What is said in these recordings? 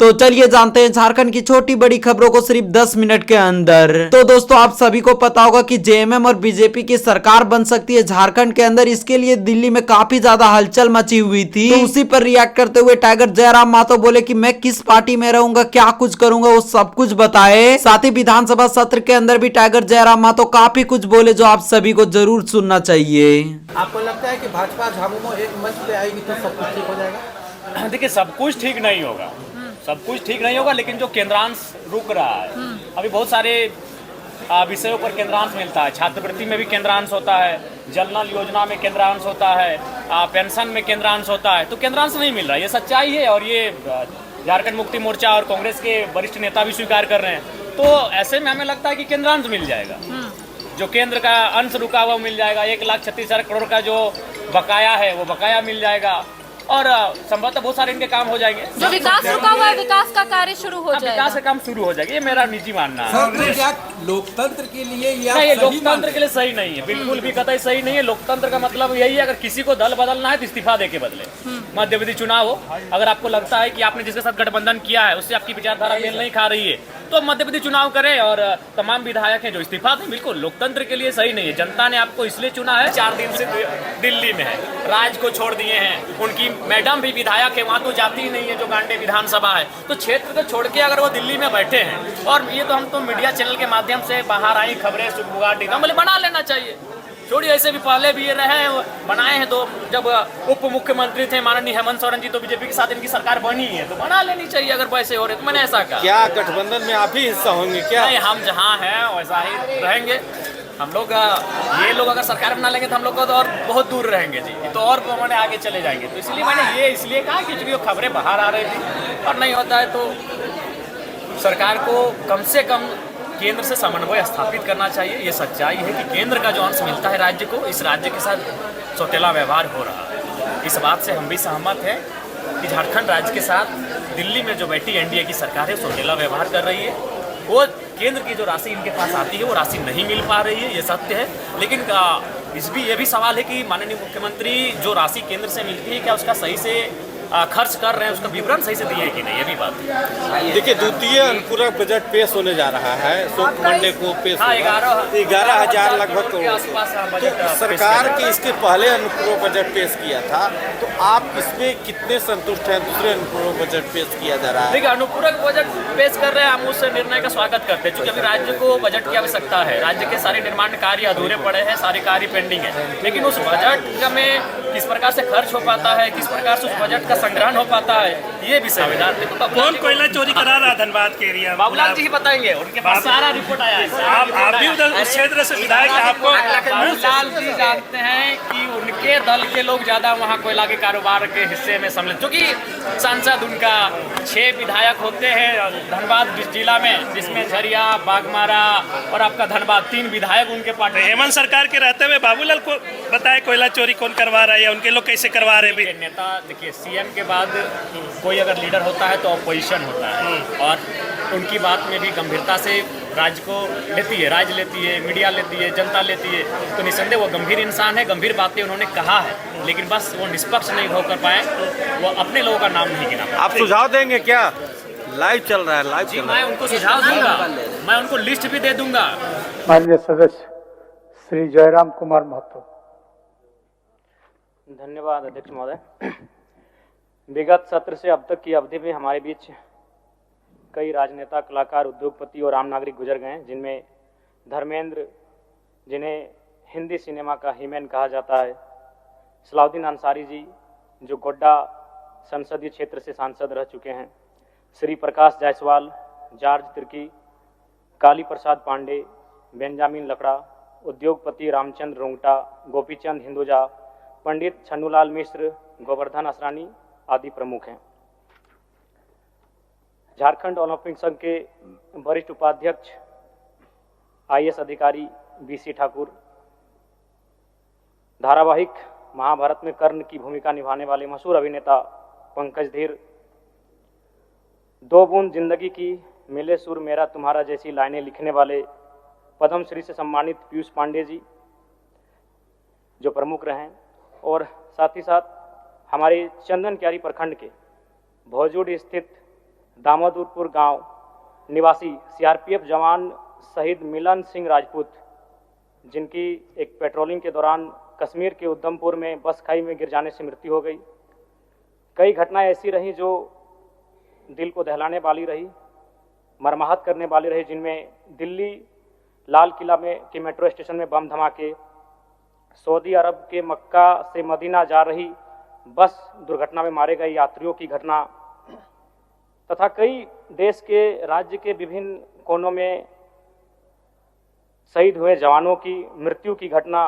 तो चलिए जानते हैं झारखंड की छोटी बड़ी खबरों को सिर्फ 10 मिनट के अंदर। तो दोस्तों आप सभी को पता होगा कि जेएमएम और बीजेपी की सरकार बन सकती है झारखंड के अंदर। इसके लिए दिल्ली में काफी ज्यादा हलचल मची हुई थी। तो उसी पर रिएक्ट करते हुए टाइगर जयराम मातो बोले कि मैं किस पार्टी में रहूंगा, क्या कुछ करूंगा, वो सब कुछ बताए। साथ ही विधानसभा सत्र के अंदर भी टाइगर जयराम मातो काफी कुछ बोले जो आप सभी को जरूर सुनना चाहिए। आपको लगता है कि भाजपा झामुमो एक मंच पे आएगी तो सब कुछ ठीक हो जाएगा? देखिए, सब कुछ ठीक नहीं होगा, सब कुछ ठीक नहीं होगा, लेकिन जो केंद्रांश रुक रहा है, अभी बहुत सारे विषयों पर केंद्रांश मिलता है। छात्रवृत्ति में भी केंद्रांश होता है, जल नल योजना में केंद्रांश होता है, पेंशन में केंद्रांश होता है, तो केंद्रांश नहीं मिल रहा है। ये सच्चाई है और ये झारखंड मुक्ति मोर्चा और कांग्रेस के वरिष्ठ नेता भी स्वीकार कर रहे हैं। तो ऐसे में हमें लगता है कि केंद्रांश मिल जाएगा, जो केंद्र का अंश रुका हुआ मिल जाएगा। 1,36,000 करोड़ का जो बकाया है वो बकाया मिल जाएगा और संभवतः बहुत सारे इनके काम हो जाएंगे। जो विकास रुका हुआ है, विकास का कार्य शुरू हो जाएगा, विकास का काम शुरू हो जाएगा, ये मेरा निजी मानना है। तो क्या लोकतंत्र के लिए या नहीं, ये लोकतंत्र के लिए सही नहीं है, बिल्कुल भी कतई सही नहीं है। लोकतंत्र का मतलब यही है, अगर किसी को दल बदलना है तो इस्तीफा देके बदले। मध्यविधि चुनाव हो, अगर आपको लगता है कि आपने जिसके साथ गठबंधन किया है उससे आपकी विचारधारा मेल नहीं खा रही है तो मध्यविधि चुनाव करें और तमाम विधायक हैं जो इस्तीफा दें। बिल्कुल लोकतंत्र के लिए सही नहीं है। जनता ने आपको इसलिए चुना है, 4 दिन से दिल्ली में है, राज को छोड़ दिए हैं, उनकी मैडम भी विधायक है, वहाँ तो जाती ही नहीं है जो गांडे विधानसभा है, तो क्षेत्र को छोड़ के अगर वो दिल्ली में बैठे हैं और ये तो हम तो मीडिया चैनल के माध्यम से बाहर आई खबरें सुखबुगाटी बोले बना लेना चाहिए। छोड़िए, ऐसे भी पहले भी ये रहे बनाए हैं, तो जब उप मुख्यमंत्री थे माननीय हेमंत सोरेन जी तो बीजेपी के साथ इनकी सरकार बनी है, तो बना लेनी चाहिए अगर वैसे हो रहे तो। मैंने ऐसा कहा। क्या गठबंधन में आप ही हिस्सा होंगे क्या? नहीं, हम जहाँ हैं वैसा ही रहेंगे हम लोग। ये लोग अगर सरकार बना लेंगे तो हम लोग को तो और बहुत दूर रहेंगे जी, तो और मैंने आगे चले जाएंगे। तो इसलिए मैंने ये इसलिए कहा कि चूंकि खबरें बाहर आ रही थी और नहीं होता है तो सरकार को कम से कम केंद्र से समन्वय स्थापित करना चाहिए। ये सच्चाई है कि केंद्र का जो अंश मिलता है राज्य को, इस राज्य के साथ सौतेला व्यवहार हो रहा है। इस बात से हम भी सहमत हैं कि झारखंड राज्य के साथ दिल्ली में जो बैठी एनडीए की सरकार है सौतेला व्यवहार कर रही है। वो केंद्र की जो राशि इनके पास आती है वो राशि नहीं मिल पा रही है, ये सत्य है। लेकिन ये भी सवाल है कि माननीय मुख्यमंत्री जो राशि केंद्र से मिलती है क्या उसका सही से खर्च कर रहे हैं, उसका विवरण सही से दिए है कि नहीं, ये भी बात है। देखिए, द्वितीय अनुपूरक बजट पेश होने जा रहा है, सोम मंडे को पेश होगा। 11,000 लगभग तो सरकार की इसके पहले अनुपूरक बजट पेश किया था, तो आप इसमें कितने संतुष्ट हैं? दूसरे अनुपूरक बजट पेश किया जा रहा है। देखिए, अनुपूरक बजट पेश कर रहे हैं, हम उस निर्णय का स्वागत करते हैं क्योंकि अभी राज्य को बजट की आवश्यकता है। राज्य के सारे निर्माण कार्य अधूरे पड़े हैं, सारे कार्य पेंडिंग है, लेकिन उस बजट में किस प्रकार से खर्च हो पाता है, किस प्रकार से उस बजट का संग्रहण हो पाता है, ये भी संविधान। कौन कोयला चोरी करा रहा धनबाद के एरिया? बाबूलाल जी ही बताएंगे, उनके पास सारा रिपोर्ट आया है। आप भी उधर उस क्षेत्र से विधायक हैं, आपको बाबूलाल जी जानते हैं कि उनके दल के लोग ज्यादा वहाँ कोयला के कारोबार के हिस्से में सम्मिलित, क्योंकि सांसद उनका 6 विधायक होते हैं धनबाद जिला में, जिसमें झरिया, बागमारा और आपका धनबाद 3 विधायक उनके पार्टी। हेमंत सरकार के रहते हुए बाबूलाल को बताए कोयला चोरी कौन करवा रहा है या उनके लोग कैसे करवा रहे हैं? नेता देखिए, सीएम के बाद कोई अगर लीडर होता है तो अपोजिशन होता है और उनकी बात में भी गंभीरता से राज्य को लेती है, राज्य लेती है, मीडिया लेती है, जनता लेती है। तो निसंदेह वो गंभीर इंसान है, गंभीर बातें उन्होंने कहा है, लेकिन बस वो निष्पक्ष नहीं होकर पाए, वो अपने लोगों का नाम नहीं गिना पाए। आप सुझाव देंगे क्या? लाइव चल रहा है, लाइव जी, मैं उनको सुझाव दूंगा, मैं उनको लिस्ट भी दे दूंगा। माननीय सदस्य श्री जयराम कुमार महतो। धन्यवाद अध्यक्ष महोदय। विगत सत्र से अब तक की अवधि में हमारे बीच कई राजनेता, कलाकार, उद्योगपति और आम नागरिक गुजर गए हैं, जिनमें धर्मेंद्र, जिन्हें हिंदी सिनेमा का हीमैन कहा जाता है, सलाउद्दीन अंसारी जी जो गोड्डा संसदीय क्षेत्र से सांसद रह चुके हैं, श्री प्रकाश जायसवाल, जॉर्ज तिर्की, काली प्रसाद पांडे, बेंजामिन लकड़ा, उद्योगपति रामचंद्र रोंगटा, गोपीचंद हिंदुजा, पंडित छन्नूलाल मिश्र, गोवर्धन असरानी आदि प्रमुख हैं। झारखंड ओलंपिक संघ के वरिष्ठ उपाध्यक्ष आईएएस अधिकारी बीसी ठाकुर, धारावाहिक महाभारत में कर्ण की भूमिका निभाने वाले मशहूर अभिनेता पंकज धीर, 2 बूंद जिंदगी की मिले सुर मेरा तुम्हारा जैसी लाइनें लिखने वाले पद्मश्री से सम्मानित पीयूष पांडे जी जो प्रमुख रहे, और साथ ही साथ हमारे चंदन क्यारी प्रखंड के भौजूड स्थित दामोदरपुर गांव निवासी सीआरपीएफ जवान शहीद मिलन सिंह राजपूत, जिनकी एक पेट्रोलिंग के दौरान कश्मीर के उधमपुर में बस खाई में गिर जाने से मृत्यु हो गई। कई घटनाएं ऐसी रहीं जो दिल को दहलाने वाली रही, मर्माहत करने वाली रही, जिनमें दिल्ली लाल किला में के मेट्रो स्टेशन में बम धमाके, सऊदी अरब के मक्का से मदीना जा रही बस दुर्घटना में मारे गए यात्रियों की घटना तथा कई देश के राज्य के विभिन्न कोनों में शहीद हुए जवानों की मृत्यु की घटना,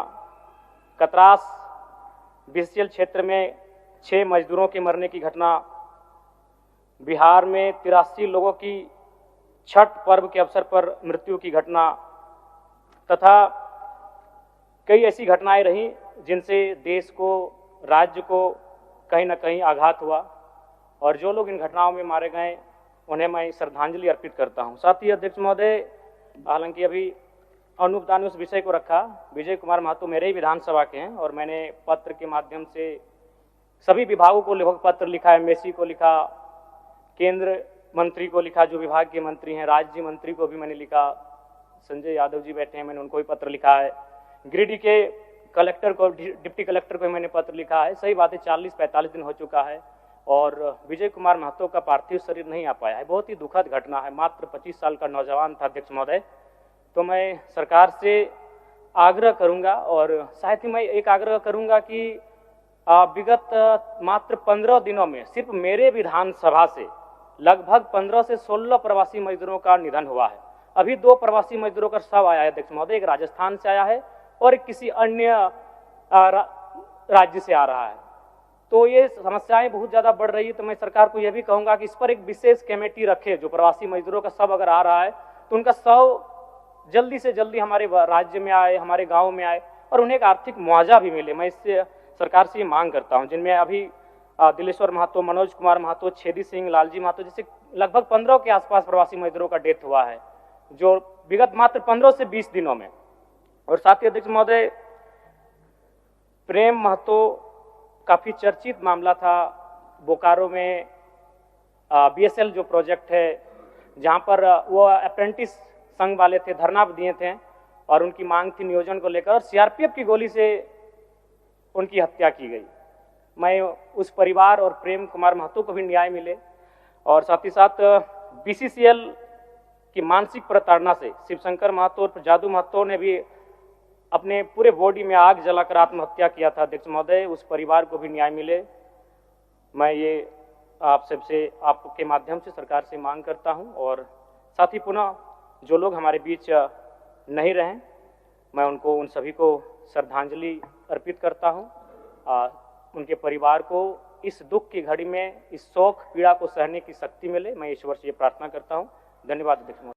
कतरास बीसीएल क्षेत्र में 6 मजदूरों के मरने की घटना, बिहार में 83 लोगों की छठ पर्व के अवसर पर मृत्यु की घटना तथा कई ऐसी घटनाएं रहीं जिनसे देश को, राज्य को कहीं न कहीं आघात हुआ। और जो लोग इन घटनाओं में मारे गए उन्हें मैं श्रद्धांजलि अर्पित करता हूं। साथ ही अध्यक्ष महोदय, हालांकि अभी अनुपदान ने उस विषय को रखा, विजय कुमार महतो मेरे ही विधानसभा के हैं और मैंने पत्र के माध्यम से सभी विभागों को लगभग पत्र लिखा, एमएससी को लिखा, केंद्र मंत्री को लिखा, जो विभाग के मंत्री हैं, राज्य मंत्री को भी मैंने लिखा, संजय यादव जी बैठे हैं, मैंने उनको भी पत्र लिखा है, गिरिडीह के कलेक्टर को, डिप्टी कलेक्टर को मैंने पत्र लिखा है। सही बात है, 40-45 दिन हो चुका है और विजय कुमार महतो का पार्थिव शरीर नहीं आ पाया है। बहुत ही दुखद घटना है, मात्र 25 साल का नौजवान था अध्यक्ष महोदय। तो मैं सरकार से आग्रह करूंगा और साथ ही मैं एक आग्रह करूंगा कि विगत मात्र 15 दिनों में सिर्फ मेरे विधानसभा से लगभग 15 से 16 प्रवासी मजदूरों का निधन हुआ है। अभी 2 प्रवासी मजदूरों का शव आया है अध्यक्ष महोदय, एक राजस्थान से आया है और एक किसी अन्य राज्य से आ रहा है। तो ये समस्याएं बहुत ज़्यादा बढ़ रही है। तो मैं सरकार को यह भी कहूँगा कि इस पर एक विशेष कमेटी रखे, जो प्रवासी मजदूरों का शव अगर आ रहा है तो उनका शव जल्दी से जल्दी हमारे राज्य में आए, हमारे गाँव में आए और उन्हें एक आर्थिक मुआवजा भी मिले। मैं इससे सरकार से ये मांग करता हूँ, जिनमें अभी दिलेश्वर महतो, मनोज कुमार महतो, छेदी सिंह, लालजी महतो जैसे लगभग 15 के आसपास प्रवासी मजदूरों का डेथ हुआ है, जो विगत मात्र 15 से 20 दिनों में। और साथ ही अध्यक्ष महोदय, प्रेम महतो काफ़ी चर्चित मामला था, बोकारो में बीएसएल जो प्रोजेक्ट है, जहाँ पर वो अप्रेंटिस संघ वाले थे, धरना दिए थे और उनकी मांग थी नियोजन को लेकर, और सीआरपीएफ की गोली से उनकी हत्या की गई। मैं उस परिवार और प्रेम कुमार महतो को भी न्याय मिले। और साथ ही साथ बीसीसीएल की मानसिक प्रताड़ना से शिवशंकर महतो और जादू महतो ने भी अपने पूरे बॉडी में आग जलाकर आत्महत्या किया था अध्यक्ष महोदय, उस परिवार को भी न्याय मिले। मैं ये आप सबसे, आपके माध्यम से सरकार से मांग करता हूं। और साथ ही पुनः जो लोग हमारे बीच नहीं रहे, मैं उनको, उन सभी को श्रद्धांजलि अर्पित करता हूं। उनके परिवार को इस दुख की घड़ी में, इस शोक पीड़ा को सहने की शक्ति मिले, मैं ईश्वर से ये प्रार्थना करता हूं। धन्यवाद अध्यक्ष महोदय।